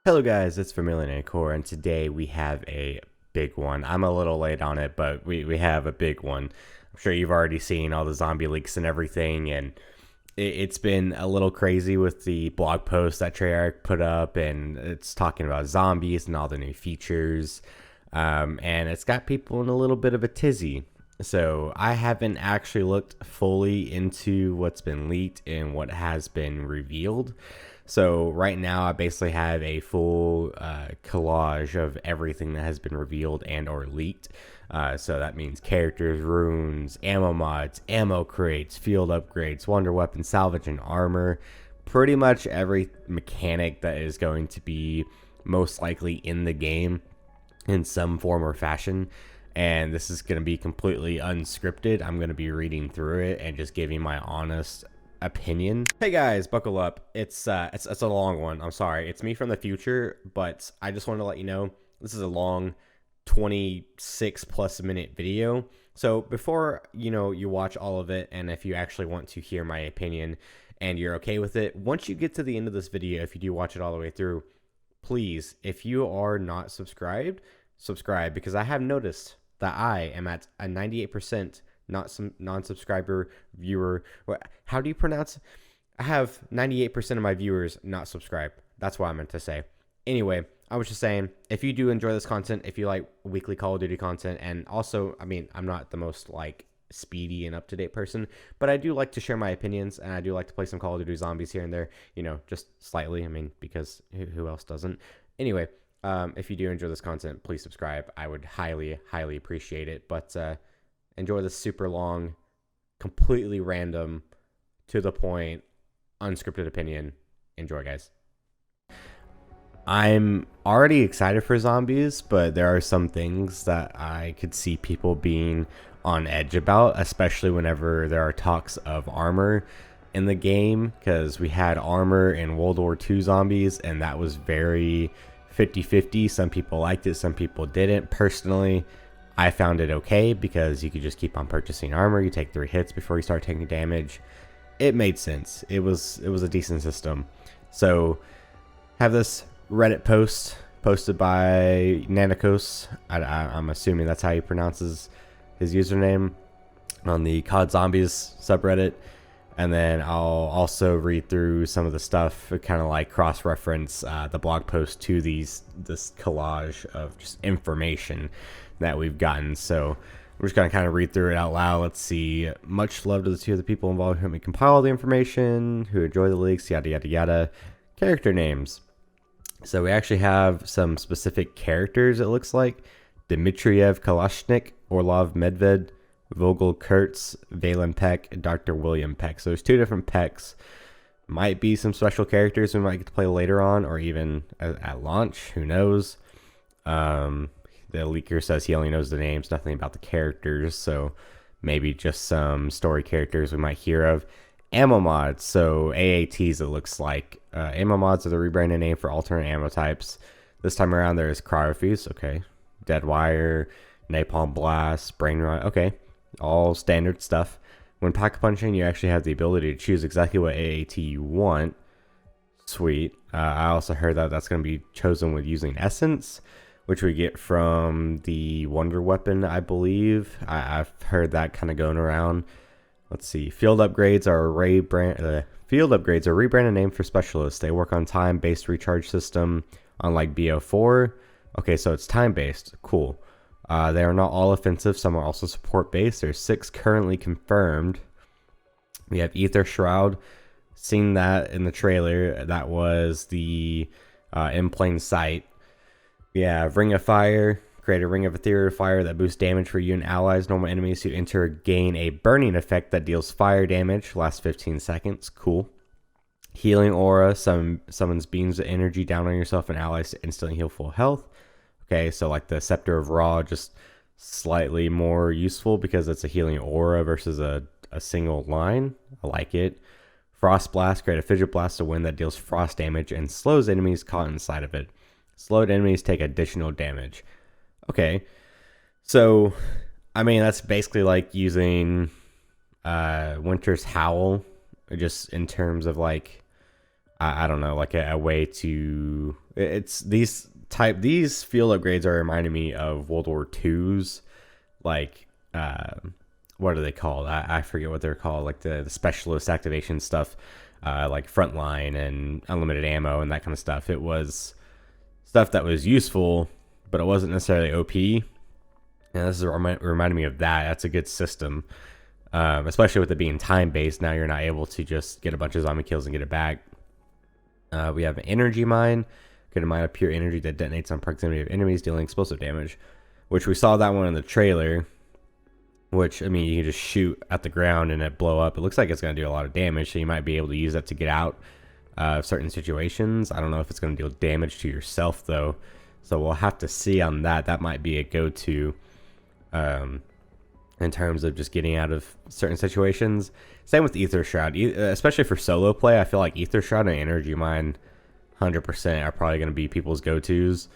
Hello guys, it's Familiar Core, and today we have a big one. I'm a little late on it, but we have a big one. I'm sure you've already seen all the zombie leaks and everything, and it's been a little crazy with the blog post that Treyarch put up, and it's talking about zombies and all the new features, and it's got people in a little bit of a tizzy. So I haven't actually looked fully into what's been leaked and what has been revealed. So right now I basically have a full collage of everything that has been revealed and or leaked. So that means characters, runes, ammo mods, ammo crates, field upgrades, wonder weapon salvage, and armor. Pretty much every mechanic that is going to be most likely in the game in some form or fashion. And this is going to be completely unscripted. I'm going to be reading through it and just giving my honest opinion. Hey guys, buckle up. It's a long one. I'm sorry. It's me from the future, but I just wanted to let you know this is a long 26 plus minute video. So before you watch all of it, and if you actually want to hear my opinion and you're okay with it, once you get to the end of this video, if you do watch it all the way through, please, if you are not subscribed, subscribe, because I have noticed that I am at a 98% not some non-subscriber viewer. How do you pronounce? I have 98% of my viewers not subscribed. That's what I meant to say. Anyway, I was just saying, if you do enjoy this content, if you like weekly Call of Duty content, and also, I mean, I'm not the most speedy and up-to-date person, but I do like to share my opinions, and I do like to play some Call of Duty Zombies here and there, just slightly. I mean, because who else doesn't? Anyway, if you do enjoy this content, please subscribe. I would highly appreciate it. But enjoy this super long, completely random, to the point, unscripted opinion. Enjoy, guys. I'm already excited for zombies, but there are some things that I could see people being on edge about, especially whenever there are talks of armor in the game, because we had armor in World War II zombies, and that was very 50-50. Some people liked it, some people didn't. Personally, I found it okay because you could just keep on purchasing armor. You take 3 hits before you start taking damage. It made sense. It was a decent system. So have this Reddit post posted by Nanikos. I'm assuming that's how he pronounces his username on the COD Zombies subreddit. And then I'll also read through some of the stuff, kind of like cross-reference the blog post to this collage of just information that we've gotten. So we're just going to kind of read through it out loud. Let's see. Much love to the 2 of the people involved who helped me compile the information, who enjoy the leaks, yada, yada, yada. Character names. So we actually have some specific characters, it looks like. Dmitriev Kalashnik, Orlov Medved, Vogel Kurtz, Valen Peck, Dr. William Peck. So there's 2 different Pecks. Might be some special characters we might get to play later on, or even at launch. Who knows? The leaker says he only knows the names, nothing about the characters. So maybe just some story characters we might hear of. Ammo mods. So AATs, it looks like. Ammo mods are the rebranded name for alternate ammo types. This time around, there's Cryofuse. Okay. Dead Wire, Napalm Blast, Brain Rot. Okay. All standard stuff. When pack punching, you actually have the ability to choose exactly what AAT you want. Sweet. I also heard that that's going to be chosen with using Essence, which we get from the Wonder Weapon, I believe. I've heard that kind of going around. Let's see. Field upgrades are a rebranded name for specialists. They work on time-based recharge system, unlike BO4. Okay, so it's time-based. Cool. They are not all offensive. Some are also support-based. There's 6 currently confirmed. We have Ether Shroud. Seen that in the trailer. That was the in plain sight. We have Ring of Fire. Create a ring of ethereal fire that boosts damage for you and allies. Normal enemies who enter gain a burning effect that deals fire damage. Lasts 15 seconds. Cool. Healing Aura. Summons beams of energy down on yourself and allies to instantly heal full health. Okay, so like the Scepter of Ra, just slightly more useful because it's a healing aura versus a single line. I like it. Frost Blast. Create a Fidget Blast, a wind that deals frost damage and slows enemies caught inside of it. Slowed enemies take additional damage. Okay, so, I mean, that's basically like using Winter's Howl, just in terms of like I don't know, like a way to. It's these field upgrades are reminding me of World War II's, like what are they called? I forget what they're called, like the specialist activation stuff, like frontline and unlimited ammo and that kind of stuff. It was stuff that was useful, but it wasn't necessarily OP. And this is reminding me of that. That's a good system, especially with it being time based. Now you're not able to just get a bunch of zombie kills and get it back. We have an energy mine. Get a mine of pure energy that detonates on proximity of enemies, dealing explosive damage, which we saw that one in the trailer. Which, I mean, you can just shoot at the ground and it blow up. It looks like it's going to do a lot of damage, so you might be able to use that to get out of certain situations. I don't know if it's going to deal damage to yourself, though. So we'll have to see on that. That might be a go-to in terms of just getting out of certain situations. Same with Ether Shroud. Especially for solo play, I feel like Ether Shroud and Energy Mine 100% are probably going to be people's go-tos.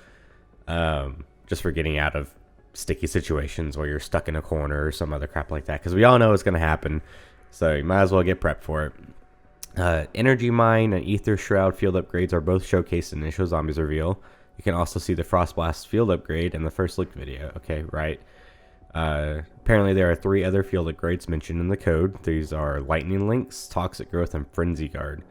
Just for getting out of sticky situations where you're stuck in a corner or some other crap like that, because we all know it's going to happen, so you might as well get prepped for it. Energy Mine and Ether Shroud field upgrades are both showcased in initial zombies reveal. You can also see the Frost Blast field upgrade in the first look video. Okay, right. Apparently there are 3 other field upgrades mentioned in the code. These are Lightning Links, Toxic Growth, and Frenzy Guard.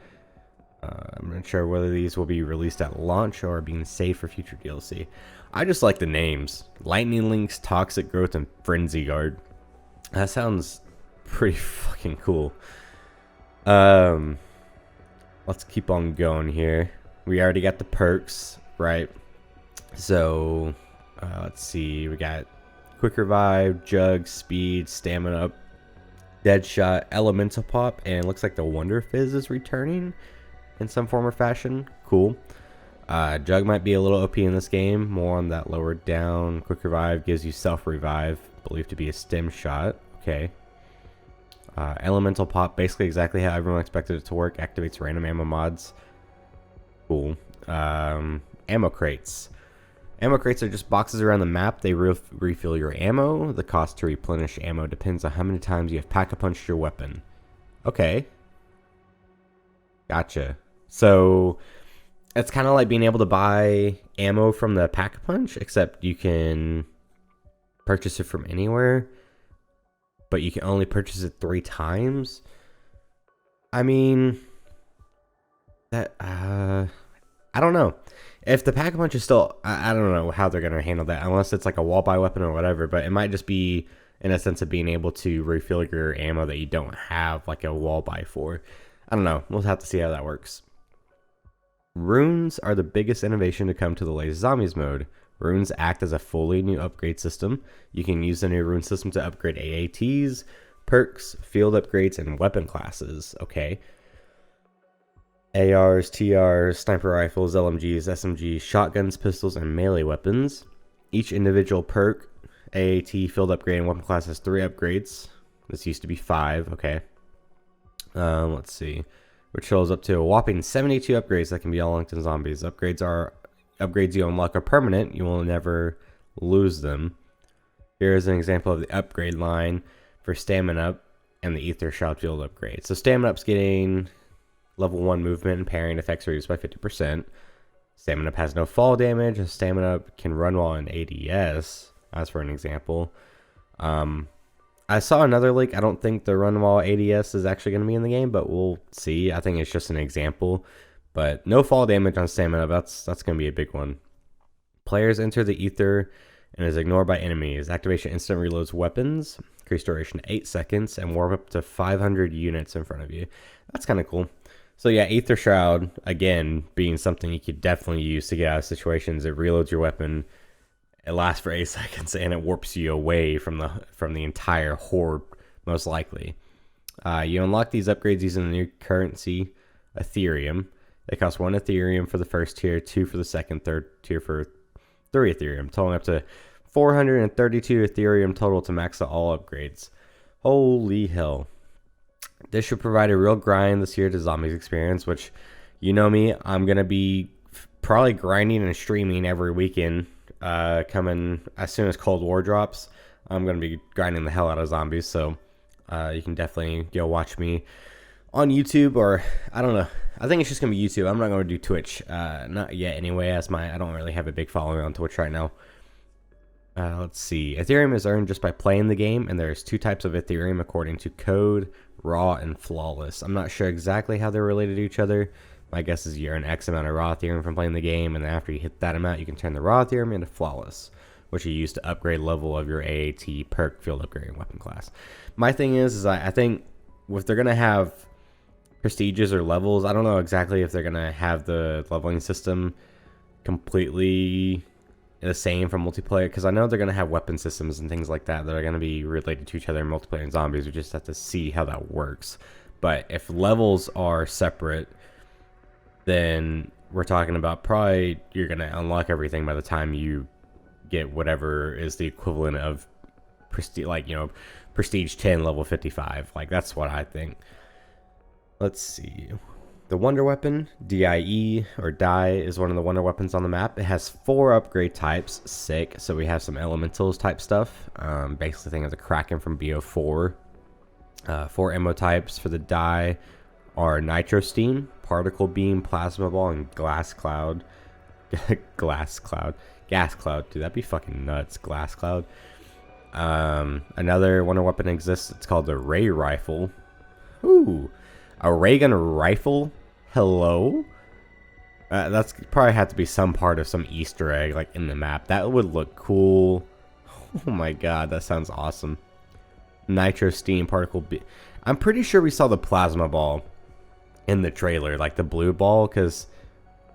I'm not sure whether these will be released at launch or being saved for future DLC. I just like the names. Lightning Links, Toxic Growth, and Frenzy Guard. That sounds pretty fucking cool. Let's keep on going here. We already got the perks, right? So, let's see. We got Quick Revive, Jug, Speed, Stamina Up, Deadshot, Elemental Pop, and it looks like the Wonder Fizz is returning in some form or fashion. Cool. Jug might be a little OP in this game. More on that lower down. Quick Revive gives you self-revive, believed to be a stem shot. Okay. Elemental Pop, basically exactly how everyone expected it to work. Activates random ammo mods. Cool. Ammo crates. Ammo crates are just boxes around the map. They refill your ammo. The cost to replenish ammo depends on how many times you have pack-a-punched your weapon. Okay. Gotcha. So it's kind of like being able to buy ammo from the pack-a-punch, except you can purchase it from anywhere, but you can only purchase it 3 times. I mean, that I don't know. If the pack-a-punch is still, I don't know how they're going to handle that, unless it's like a wall-buy weapon or whatever, but it might just be in a sense of being able to refill your ammo that you don't have like a wall-buy for. I don't know. We'll have to see how that works. Runes are the biggest innovation to come to the latest Zombies mode. Runes act as a fully new upgrade system. You can use the new rune system to upgrade AATs, perks, field upgrades, and weapon classes. Okay. ARs, TRs, sniper rifles, LMGs, SMGs, shotguns, pistols, and melee weapons. Each individual perk, AAT, field upgrade, and weapon class has 3 upgrades. This used to be 5. Okay. Let's see. Which shows up to a whopping 72 upgrades that can be unlocked in zombies. Upgrades you unlock are permanent. You will never lose them. Here is an example of the upgrade line for Stamina Up and the Ether Shroud field upgrade. So Stamina Up's getting level 1 movement and parrying effects reduced by 50%. Stamina Up has no fall damage. And Stamina Up can run while in ADS, as for an example. I saw another leak. I don't think the run while ADS is actually going to be in the game, but we'll see. I think it's just an example. But no fall damage on Stamina. That's going to be a big one. Players enter the Ether and is ignored by enemies. Activation instant reloads weapons. Increase duration to 8 seconds and warp up to 500 units in front of you. That's kind of cool. So yeah, Ether Shroud, again, being something you could definitely use to get out of situations. It reloads your weapon. It lasts for 8 seconds and it warps you away from the entire horde, most likely. You unlock these upgrades using the new currency, Ethereum. They cost 1 Ethereum for the first tier, 2 for the second, third tier for 3 Ethereum, totaling up to 432 Ethereum total to max out all upgrades. Holy hell. This should provide a real grind this year to Zombies experience, which, you know me, I'm going to be probably grinding and streaming every weekend. Coming as soon as Cold War drops, I'm going to be grinding the hell out of Zombies, so you can definitely go watch me on YouTube, or I don't know. I think it's just gonna be YouTube. I'm not gonna do Twitch, not yet anyway. As I don't really have a big following on Twitch right now. Let's see. Ethereum is earned just by playing the game, and there's 2 types of Ethereum according to code: raw and flawless. I'm not sure exactly how they're related to each other. My guess is you earn X amount of raw Ethereum from playing the game, and then after you hit that amount, you can turn the raw Ethereum into flawless, which you use to upgrade level of your AAT perk field upgrade weapon class. My thing is I think if they're gonna have prestiges or levels, I don't know exactly if they're gonna have the leveling system completely the same for multiplayer, because I know they're gonna have weapon systems and things like that that are gonna be related to each other in multiplayer and zombies. We just have to see how that works. But if levels are separate, then we're talking about probably you're gonna unlock everything by the time you get whatever is the equivalent of prestige, like, you know, prestige 10 level 55. Like, that's what I think. Let's see. The Wonder Weapon, DIE, or Die, is one of the Wonder Weapons on the map. It has 4 upgrade types. Sick. So we have some Elementals type stuff. Basically, think of the Kraken from BO4. 4 ammo types for the Die are Nitro Steam, Particle Beam, Plasma Ball, and Glass Cloud. Gas Cloud. Dude, that'd be fucking nuts. Glass Cloud. Another Wonder Weapon exists. It's called the Ray Rifle. Ooh. A ray gun rifle? Hello? That's probably have to be some part of some Easter egg, like, in the map. That would look cool. Oh my god, that sounds awesome. Nitro Steam Particle B. I'm pretty sure we saw the Plasma Ball in the trailer, like the blue ball, because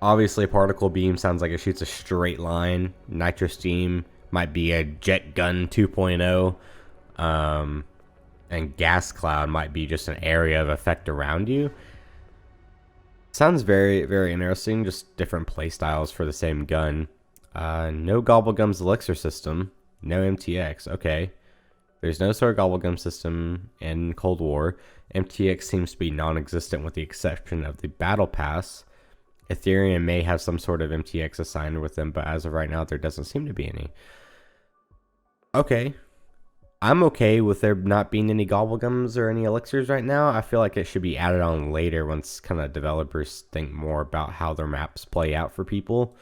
obviously Particle Beam sounds like it shoots a straight line. Nitro Steam might be a Jet Gun 2.0. And Gas Cloud might be just an area of effect around you. Sounds very, very interesting. Just different play styles for the same gun. No Gobblegum's Elixir system. No MTX. Okay. There's no sort of Gobblegum system in Cold War. MTX seems to be non-existent with the exception of the Battle Pass. Ethereum may have some sort of MTX assigned with them, but as of right now, there doesn't seem to be any. Okay. I'm okay with there not being any Gobblegums or any elixirs right now. I feel like it should be added on later once kind of developers think more about how their maps play out for people.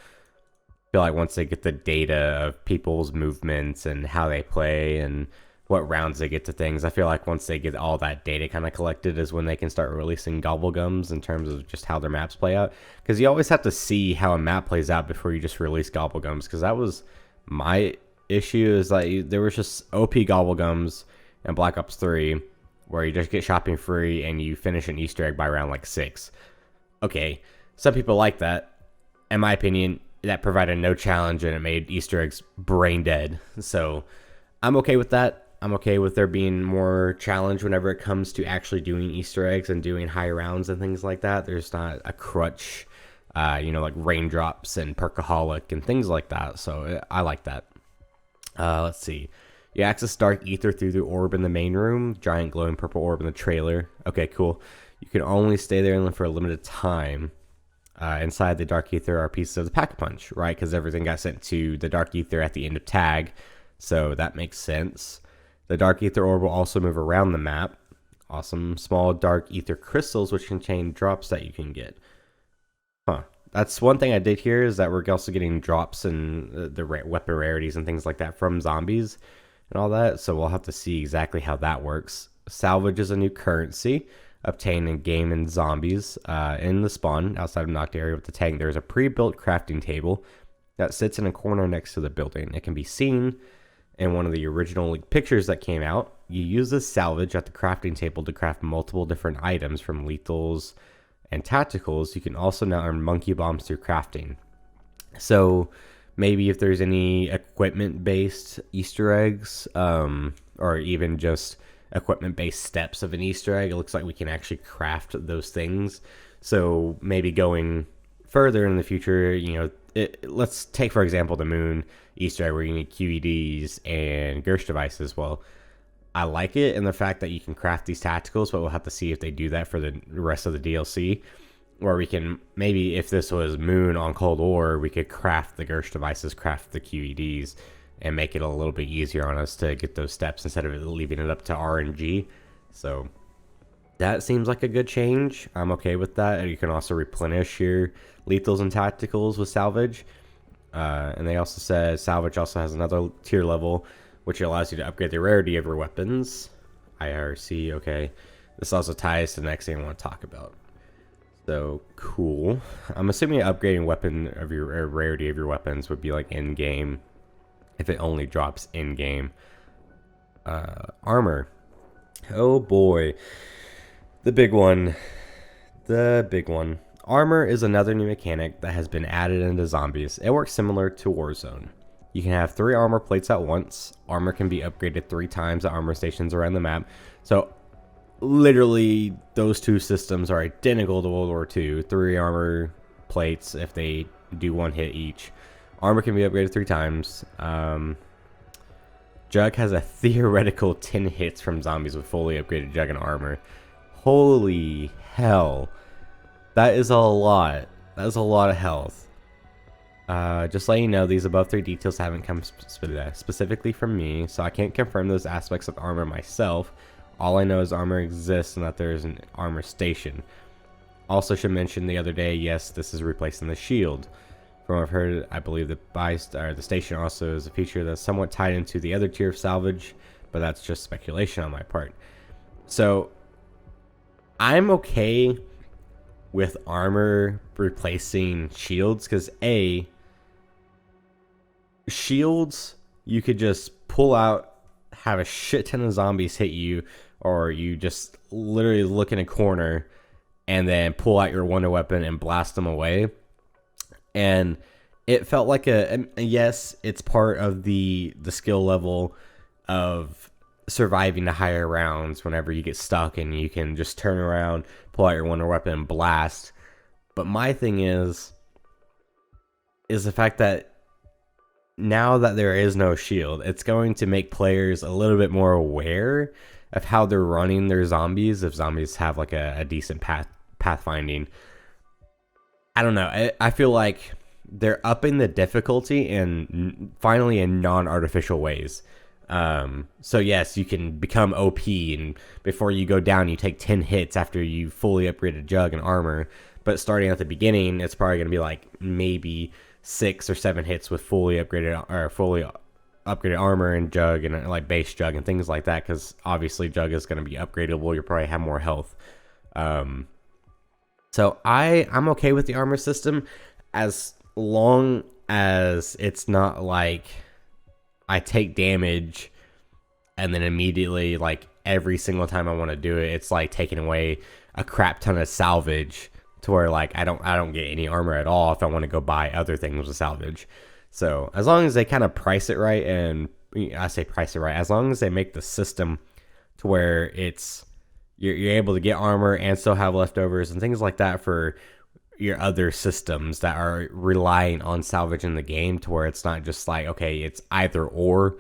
I feel like once they get the data of people's movements and how they play and what rounds they get to things, I feel like once they get all that data kind of collected is when they can start releasing Gobblegums in terms of just how their maps play out. Because you always have to see how a map plays out before you just release Gobblegums, because that was my issue, is like there was just OP Gobblegums in Black Ops 3 where you just get shopping free and you finish an Easter egg by round like 6. Okay, some people like that. In my opinion, that provided no challenge and it made Easter eggs brain dead. So I'm okay with that. I'm okay with there being more challenge whenever it comes to actually doing Easter eggs and doing high rounds and things like that. There's not a crutch, like raindrops and Perkaholic and things like that. So I like that. Let's see. You access dark ether through the orb in the main room. Giant glowing purple orb in the trailer. Okay, cool. You can only stay there for a limited time. Inside the dark ether are pieces of the Pack-a-Punch, right? Because everything got sent to the dark ether at the end of tag. So that makes sense. The dark ether orb will also move around the map. Awesome. Small dark ether crystals, which contain drops that you can get. Huh. That's one thing I did hear, is that we're also getting drops and the weapon rarities and things like that from zombies and all that. So we'll have to see exactly how that works. Salvage is a new currency obtained in game and zombies. In the spawn outside of Knocked area with the tank, there's a pre-built crafting table that sits in a corner next to the building. It can be seen in one of the original pictures that came out. You use this salvage at the crafting table to craft multiple different items from lethals and tacticals. You can also now earn monkey bombs through crafting. So maybe if there's any equipment based Easter eggs, or even just equipment based steps of an Easter egg, it looks like we can actually craft those things. So maybe going further in the future, let's take for example the moon Easter egg where you need QEDs and Gersh devices. Well, I like it in the fact that you can craft these tacticals, but we'll have to see if they do that for the rest of the DLC. Or we can, maybe if this was Moon on Cold War, we could craft the Gersh devices, craft the QEDs, and make it a little bit easier on us to get those steps instead of leaving it up to RNG. So That seems like a good change. I'm okay with that. You can also replenish your lethals and tacticals with salvage. And they also said salvage also has another tier level, which allows you to upgrade the rarity of your weapons. IRC, okay. This also ties to the next thing I want to talk about. So, cool. I'm assuming upgrading weapon of your rarity of your weapons would be like in-game, if it only drops in-game. Armor. Oh boy. The big one. The big one. Armor is another new mechanic that has been added into zombies. It works similar to Warzone. You can have 3 armor plates at once. Armor can be upgraded 3 times at armor stations around the map. So literally those two systems are identical to World War II. 3 armor plates if they do 1 hit each. Armor can be upgraded 3 times. Jug has a theoretical 10 hits from zombies with fully upgraded Jug and armor. Holy hell. That is a lot. That is a lot of health. Just letting you know, these above 3 details haven't come specifically from me, so I can't confirm those aspects of armor myself. All I know is armor exists and that there is an armor station. Also should mention the other day, yes, this is replacing the shield. From what I've heard, I believe the station also is a feature that's somewhat tied into the other tier of salvage, but that's just speculation on my part. So I'm okay with armor replacing shields because shields you could just pull out, have a shit ton of zombies hit you, or you just literally look in a corner and then pull out your wonder weapon and blast them away. And it felt like yes, it's part of the skill level of surviving the higher rounds whenever you get stuck and you can just turn around, pull out your wonder weapon and blast. But my thing is the fact that now that there is no shield, it's going to make players a little bit more aware of how they're running their zombies if zombies have like a decent pathfinding. I don't know. I feel like they're upping the difficulty and finally in non-artificial ways. So yes, you can become OP, and before you go down, you take 10 hits after you fully upgraded Jug and armor. But starting at the beginning, it's probably going to be like maybe 6 or 7 hits with fully upgraded armor and Jug and like base Jug and things like that. Because obviously Jug is going to be upgradable. You'll probably have more health. So I'm okay with the armor system as long as it's not like I take damage and then immediately, like every single time I want to do it, it's like taking away a crap ton of salvage to where like I don't get any armor at all if I want to go buy other things with salvage. So as long as they kind of price it right, and I say price it right, as long as they make the system to where it's you're able to get armor and still have leftovers and things like that for your other systems that are relying on salvage in the game, to where it's not just like, okay, it's either or.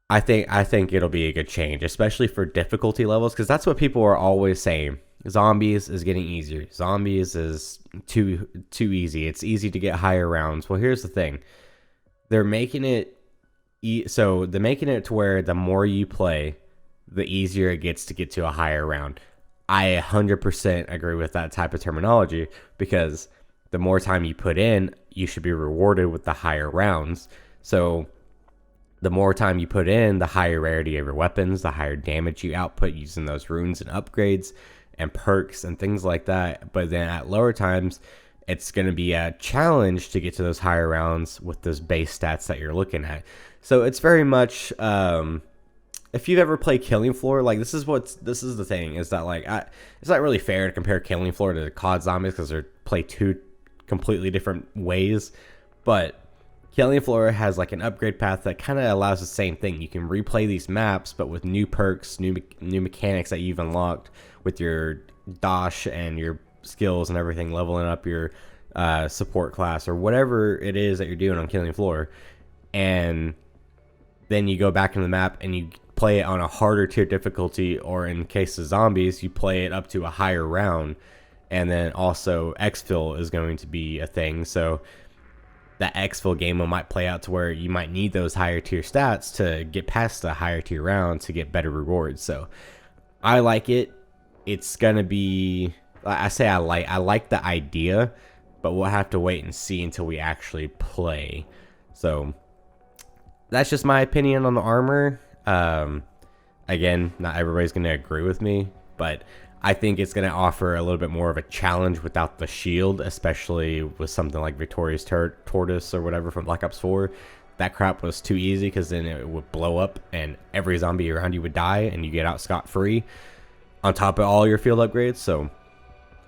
I think it'll be a good change, especially for difficulty levels, because that's what people are always saying. Zombies is getting easier. Zombies is too easy. It's easy to get higher rounds. Well, here's the thing. They're making it they're making it to where the more you play, the easier it gets to get to a higher round. I 100% agree with that type of terminology, because the more time you put in, you should be rewarded with the higher rounds. So the more time you put in, the higher rarity of your weapons, the higher damage you output using those runes and upgrades and perks and things like that. But then at lower times, it's going to be a challenge to get to those higher rounds with those base stats that you're looking at. So it's very much, if you've ever played Killing Floor, like this is the thing, is that like it's not really fair to compare Killing Floor to COD Zombies because they're played 2 completely different ways. But Killing Floor has like an upgrade path that kind of allows the same thing. You can replay these maps, but with new perks, new mechanics that you've unlocked with your dosh and your skills and everything, leveling up your support class or whatever it is that you're doing on Killing Floor. And then you go back in the map and you play it on a harder tier difficulty, or in case of zombies, you play it up to a higher round. And then also exfil is going to be a thing. So that exfil game might play out to where you might need those higher tier stats to get past the higher tier round to get better rewards. So I like it. it's gonna be. I say I like the idea, but we'll have to wait and see until we actually play. So that's just my opinion on the armor. Again, not everybody's gonna agree with me, but I think it's gonna offer a little bit more of a challenge without the shield, especially with something like Victoria's Tortoise or whatever from Black Ops 4. That crap was too easy because then it would blow up and every zombie around you would die and you get out scot-free on top of all your field upgrades. So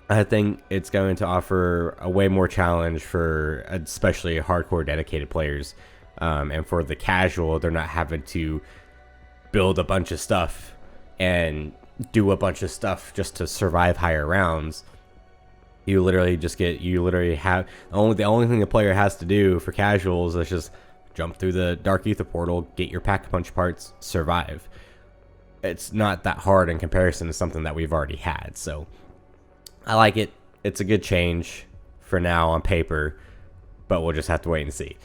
I think it's going to offer a way more challenge for especially hardcore dedicated players. And for the casual, they're not having to build a bunch of stuff and do a bunch of stuff just to survive higher rounds. You literally have the only thing the player has to do for casuals is just jump through the Dark Ether portal, get your pack-a-punch parts, survive. It's not that hard in comparison to something that we've already had. So I like it. It's a good change for now on paper, but we'll just have to wait and see.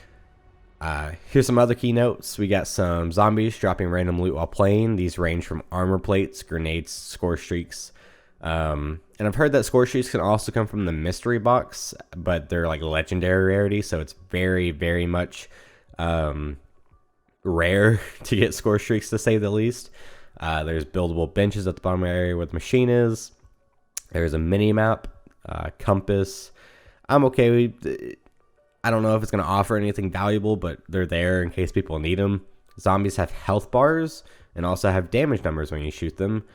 Here's some other keynotes. We got some zombies dropping random loot while playing. These range from armor plates, grenades, score streaks. And I've heard that score streaks can also come from the mystery box, but they're like legendary rarity, so it's very, very much rare to get score streaks, to say the least. There's buildable benches at the bottom area where the machine is. There's a mini map, compass. I'm okay with. I don't know if it's going to offer anything valuable, but they're there in case people need them. Zombies have health bars and also have damage numbers when you shoot them.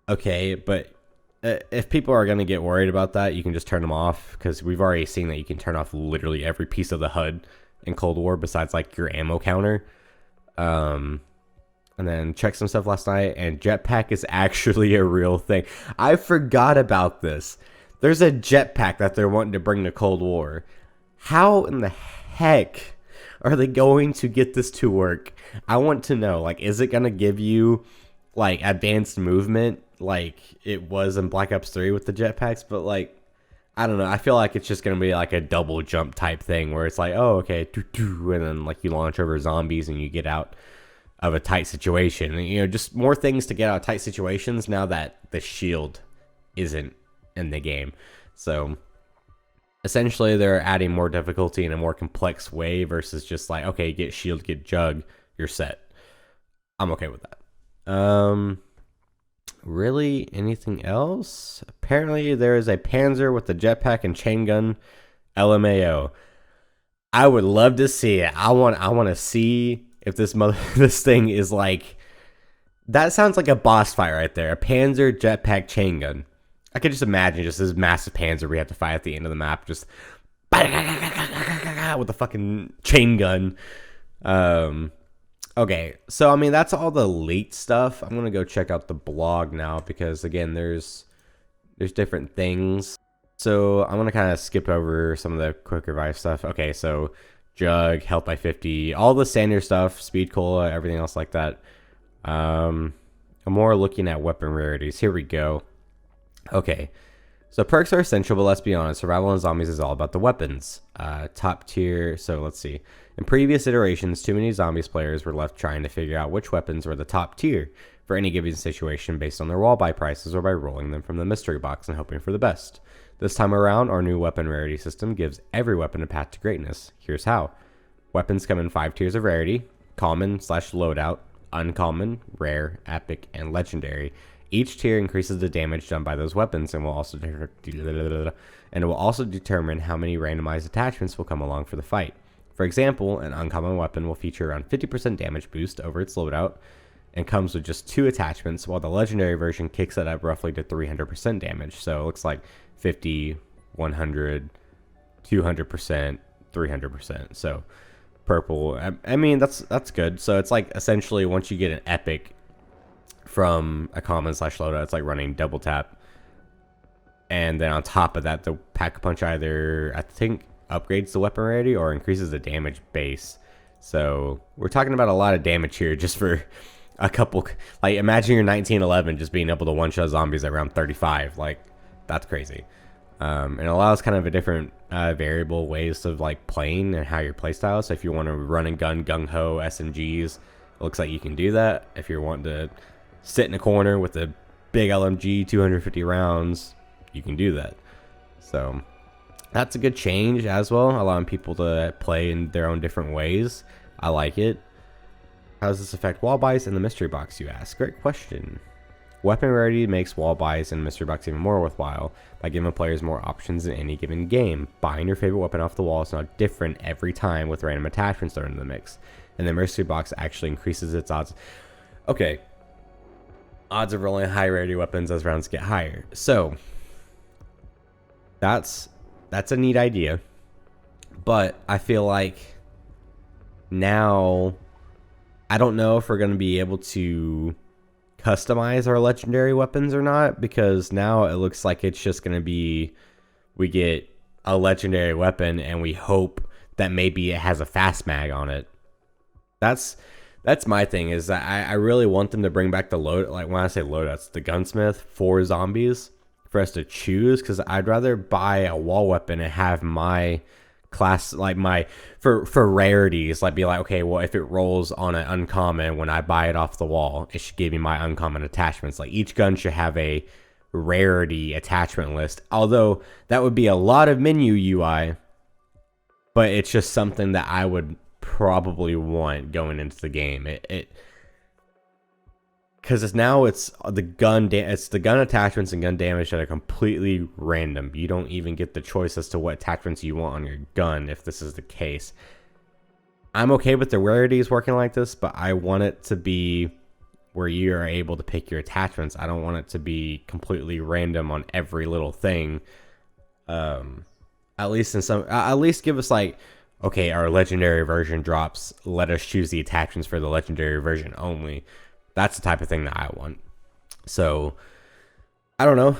Okay, but if people are going to get worried about that, you can just turn them off, because we've already seen that you can turn off literally every piece of the HUD in Cold War besides like your ammo counter. And then checked some stuff last night, and jetpack is actually a real thing. I forgot about this. There's a jetpack that they're wanting to bring to Cold War. How in the heck are they going to get this to work? I want to know, like, is it going to give you, like, advanced movement like it was in Black Ops 3 with the jetpacks? But, like, I don't know. I feel like it's just going to be, like, a double jump type thing where it's like, oh, okay, and then, like, you launch over zombies and you get out of a tight situation. And, you know, just more things to get out of tight situations now that the shield isn't in the game. So essentially, they're adding more difficulty in a more complex way versus just like, okay, get shield, get jug, you're set. I'm okay with that. Really, anything else? Apparently, there is a Panzer with the jetpack and chain gun, LMAO. I would love to see it. I want to see if this thing is like. That sounds like a boss fight right there. A Panzer jetpack chain gun. I could just imagine just this massive Panzer we have to fight at the end of the map, just with a fucking chain gun. Okay, so I mean that's all the leaked stuff. I'm gonna go check out the blog now because again, there's different things. So I'm gonna kind of skip over some of the quick revive stuff. Okay, so jug, health by 50, all the standard stuff, speed cola, everything else like that. I'm more looking at weapon rarities. Here we go. Okay, so perks are essential, but let's be honest, survival in zombies is all about the weapons. Top tier, so let's see. In previous iterations, too many zombies players were left trying to figure out which weapons were the top tier for any given situation based on their wall buy prices or by rolling them from the mystery box and hoping for the best. This time around, our new weapon rarity system gives every weapon a path to greatness. Here's how. Weapons come in 5 tiers of rarity: common / loadout, uncommon, rare, epic, and legendary. Each tier increases the damage done by those weapons and will also determine how many randomized attachments will come along for the fight. For example, an uncommon weapon will feature around 50% damage boost over its loadout and comes with just 2 attachments, while the legendary version kicks it up roughly to 300% damage. So it looks like 50, 100, 200%, 300%. So purple, I mean that's good. So it's like essentially once you get an epic from a common / loadout, it's like running double tap, and then on top of that, the pack-a-punch either I think upgrades the weapon rarity or increases the damage base. So we're talking about a lot of damage here just for a couple. Like imagine your 1911 just being able to one-shot zombies at around 35. Like that's crazy. And it allows kind of a different variable ways of like playing and how your playstyle. So if you want to run and gun gung-ho SMGs, it looks like you can do that. If you're wanting to sit in a corner with a big LMG, 250 rounds, you can do that. So that's a good change as well, allowing people to play in their own different ways. I like it. How does this affect wall buys in the mystery box, you ask? Great question. Weapon rarity makes wall buys in mystery box even more worthwhile by giving players more options in any given game. Buying your favorite weapon off the wall is not different every time with random attachments thrown into the mix, and the mystery box actually increases its odds. Okay, odds of rolling high rarity weapons as rounds get higher. So that's a neat idea, but I feel like now I don't know if we're going to be able to customize our legendary weapons or not, because now it looks like it's just going to be we get a legendary weapon and we hope that maybe it has a fast mag on it. That's my thing, is that I really want them to bring back the load, like when I say loadouts, the gunsmith for zombies for us to choose, because I'd rather buy a wall weapon and have my class, like my for rarities, like be like, okay, well, if it rolls on an uncommon when I buy it off the wall, it should give me my uncommon attachments. Like each gun should have a rarity attachment list, although that would be a lot of menu UI, but it's just something that I would probably want going into the game. It because it's the gun attachments and gun damage that are completely random. You don't even get the choice as to what attachments you want on your gun if this is the case. I'm okay with the rarities working like this, but I want it to be where you are able to pick your attachments. I don't want it to be completely random on every little thing. At least give us like, okay, our legendary version drops, let us choose the attachments for the legendary version only. That's the type of thing that I want. So I don't know.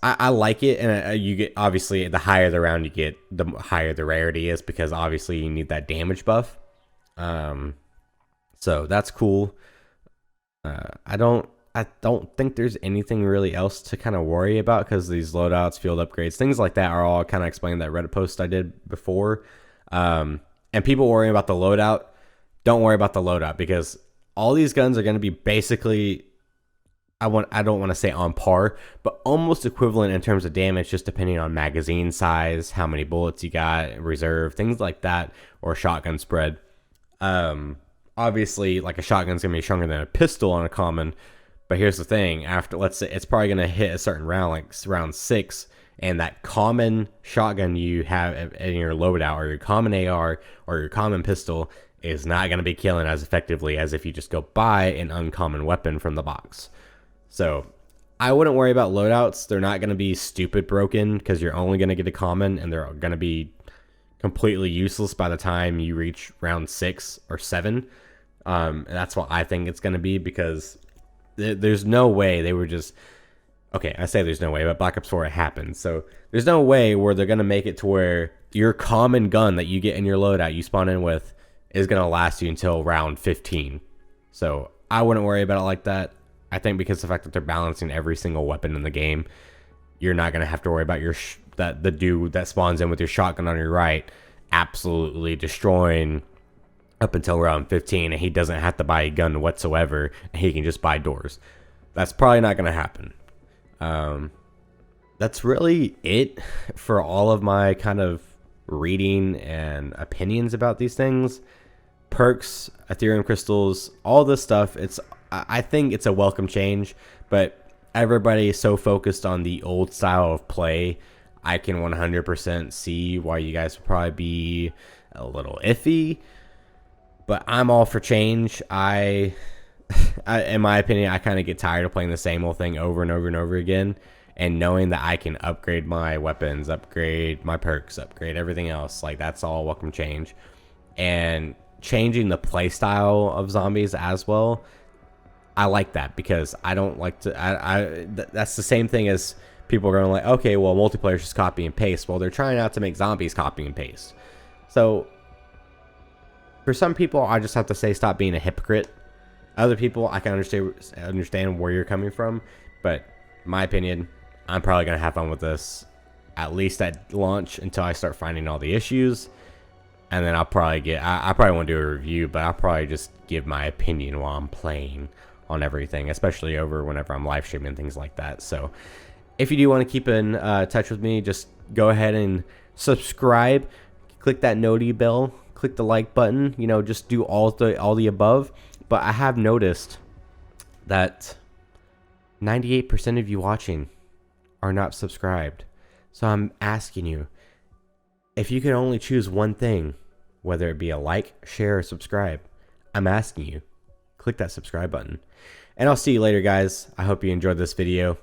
I like it, and you get, obviously the higher the round you get, the higher the rarity is, because obviously you need that damage buff. So that's cool. I don't think there's anything really else to kind of worry about, because these loadouts, field upgrades, things like that are all kind of explained in that Reddit post I did before. And people worrying about the loadout, don't worry about the loadout, because all these guns are going to be basically, I don't want to say on par, but almost equivalent in terms of damage, just depending on magazine size, how many bullets you got, reserve, things like that, or shotgun spread. Obviously, like a shotgun's going to be stronger than a pistol on a common, but here's the thing, after, let's say, it's probably going to hit a certain round, like round 6, and that common shotgun you have in your loadout, or your common AR, or your common pistol, is not going to be killing as effectively as if you just go buy an uncommon weapon from the box. So I wouldn't worry about loadouts. They're not going to be stupid broken, because you're only going to get a common, and they're going to be completely useless by the time you reach round 6 or 7. And that's what I think it's going to be, because there's no way they were just... Okay, I say there's no way, but Black Ops 4, it happened. So there's no way where they're going to make it to where your common gun that you get in your loadout, you spawn in with, is going to last you until round 15. So I wouldn't worry about it like that. I think because the fact that they're balancing every single weapon in the game, you're not going to have to worry about the dude that spawns in with your shotgun on your right absolutely destroying up until round 15, and he doesn't have to buy a gun whatsoever, and he can just buy doors. That's probably not going to happen. That's really it for all of my kind of reading and opinions about these things. Perks, Ethereum crystals, all this stuff, I think it's a welcome change, but everybody is so focused on the old style of play. I can 100% see why you guys would probably be a little iffy, but I'm all for change. I in my opinion, I kind of get tired of playing the same old thing over and over and over again, and knowing that I can upgrade my weapons, upgrade my perks, upgrade everything else, like that's all welcome change. And changing the play style of zombies as well, I like that, because I don't like to that's the same thing as people are going like, okay, well, multiplayer is just copy and paste. Well, they're trying not to make zombies copy and paste. So for some people, I just have to say, stop being a hypocrite. Other people, I can understand where you're coming from, but in my opinion, I'm probably going to have fun with this at least at launch until I start finding all the issues. And then I'll probably I probably won't do a review, but I'll probably just give my opinion while I'm playing on everything, especially over whenever I'm live streaming and things like that. So if you do want to keep in touch with me, just go ahead and subscribe, click that noti bell, click the like button, you know, just do all the above. But I have noticed that 98% of you watching are not subscribed. So I'm asking you, if you could only choose one thing, whether it be a like, share, or subscribe, I'm asking you, click that subscribe button. And I'll see you later, guys. I hope you enjoyed this video.